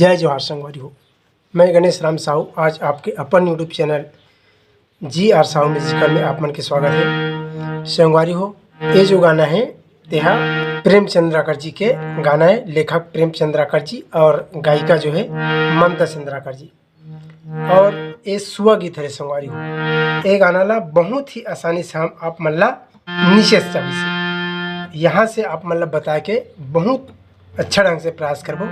जय जवाहर संगवारी हो। मैं गणेश राम साहू आज आपके अपन YouTube channel GR Sahu musical में आप मन के स्वागत है। संगवारी हो, ये जो गाना है यह प्रेमचंद्राकर जी के गाना है। लेखक प्रेमचंद्राकर जी और गायिका जो है ममता चंद्राकर जी। और ये सुआ गीत है संगवारी हो। ये गाना ला बहुत ही आसानी से हम आप मल्ला नीचे चाबी से यहाँ से आप मतलब बता के बहुत अच्छा ढंग से प्रयास करबो।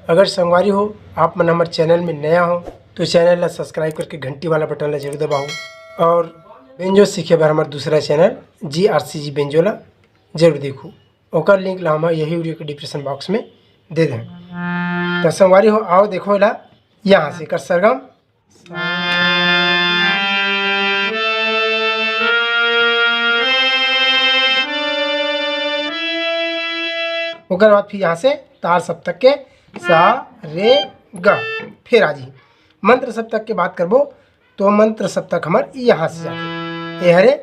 अगर संगवारी हो आप मन हमारे चैनल में नया हो तो चैनल ला सब्सक्राइब करके घंटी वाला बटन ला जरूर दबाओ। और बेंजो सीखे बार हमारे दूसरा चैनल GRCG बेंजो ला जरूर देखो। ओकर लिंक ला हम यही वीडियो के डिस्क्रिप्शन बॉक्स में दे दें। तो संगवारी हो आओ देखो ला यहाँ से कर सरगम ओकर बाद फिर यहाँ से तार सप्तक के सा रे ग फिर आज ही मंत्र सप्तक के बात करबो तो मंत्र सप्तक हमार यहाँ से जाते ये हरे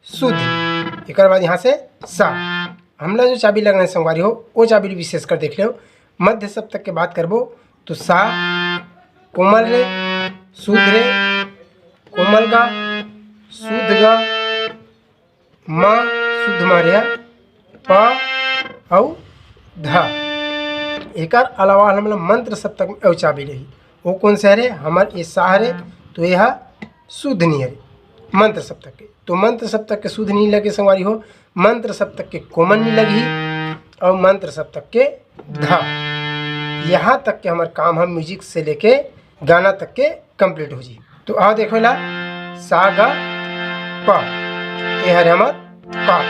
शुद्ध। एक बाद यहाँ से सा हमला जो चाबी लगना संगवारी हो वो चाबी विशेष कर देख लो। मध्य सप्तक के बात करबो तो सा कोमल रे शुद्ध रे कोमल गा शुद्ध गा माँ शुद्ध मारिया प औ धा। एक अलावा हमला मंत्र सप्तक में औ चाबी रही वो कौन से हरे हमार ये सा हरे तो यह शुद्ध नहीं हरे मंत्र सप्तक के। तो मंत्र सप्तक के शुद्ध नहीं लगे संगवारी हो, मंत्र सप्तक के कोमल नहीं लगी और मंत्र सप्तक के धा। यहाँ तक के हमारे काम हम म्यूजिक से लेके गाना तक के कंप्लीट हो जी। तो आओ देखो ला सा गा प ये हरे हमार का।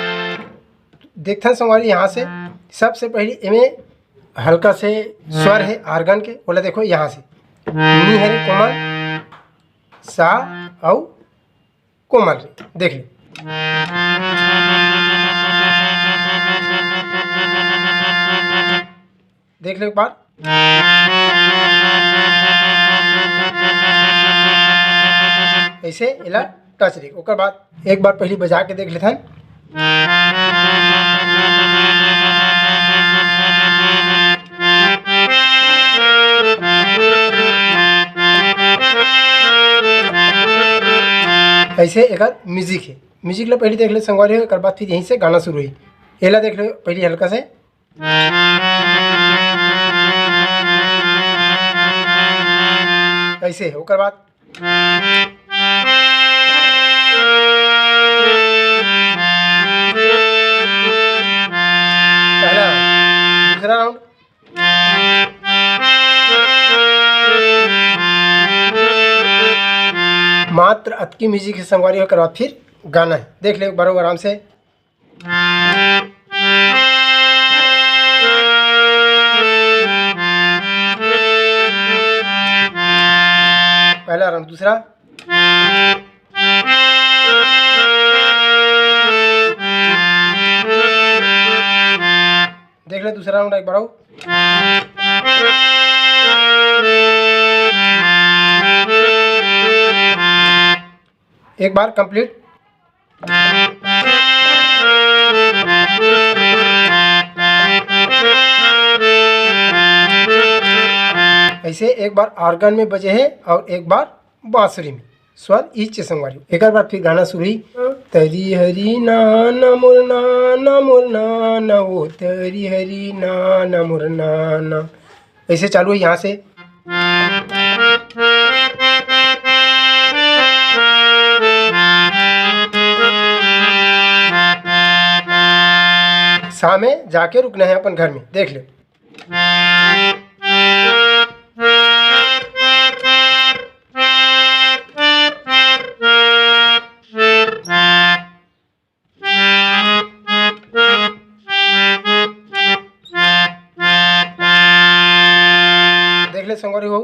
देखते संगवारी यहाँ से सबसे पहले इमें हल्का से स्वर है आर्गन के बोला देखो यहाँ से नी है रे कोमल सा औ कोमल रे देख लो। देख लो एक बार ऐसे इला टच रे। ओकर बाद एक बार पहले बजा के देख लेथन। ऐसे एक म्यूजिक है। म्यूजिक ला पहले देख ले संगवारी हो। एक बाद फिर यहीं से गाना शुरू हुई एला देख लो पहले हल्का से ऐसे है। ओकर बाद पहला दूसरा राउंड मात्र अतकी म्यूजिक है संगवारी हो। करवा फिर गाना है देख ले बराबर आराम से। पहला राउंड दूसरा देख ले दूसरा राउंड एक बार एक बार कंप्लीट। ऐसे एक बार ऑर्गन में बजे है और एक बार बांसुरी में स्वर इच संगवारी। एक बार फिर गाना शुरू ही तरी हरी नाना मोर नाना मोर नाना वो तरी हरी नाना मोर नाना ऐसे चालू है यहाँ से। सा में जाके रुकना है अपन घर में देख ले। देख ले संगवारी हो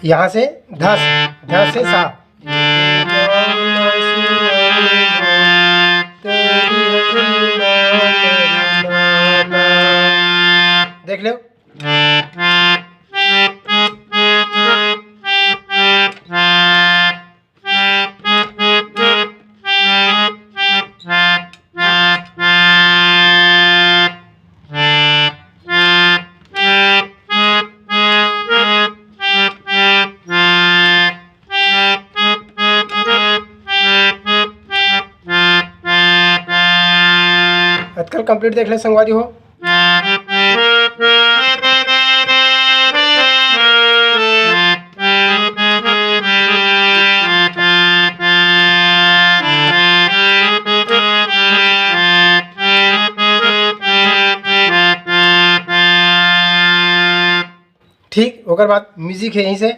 यहाँ से धस धस से सा देख लो। अटकल कंप्लीट देख ले संगवारी हो। ठीक ओकर बाद म्यूजिक है यहीं से।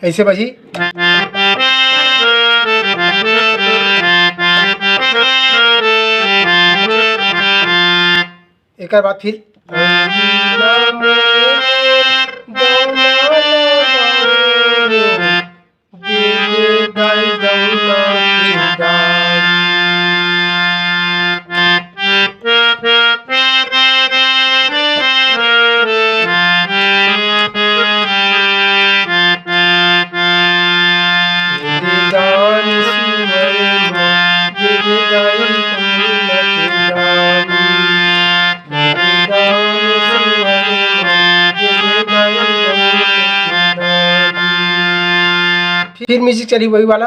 ऐसे बजी। एक बाद फिर फिर म्यूजिक चली वही वाला।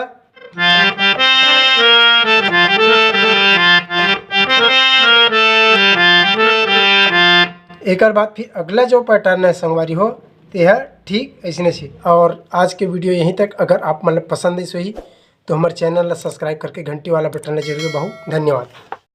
एक बाद फिर अगला जो पैटर्न है संगवारी हो ते है ठीक ऐसे से। और आज के वीडियो यहीं तक। अगर आप मतलब पसंद है सही तो हमारे चैनल ला सब्सक्राइब करके घंटी वाला बटन जरूर दबाओ। धन्यवाद।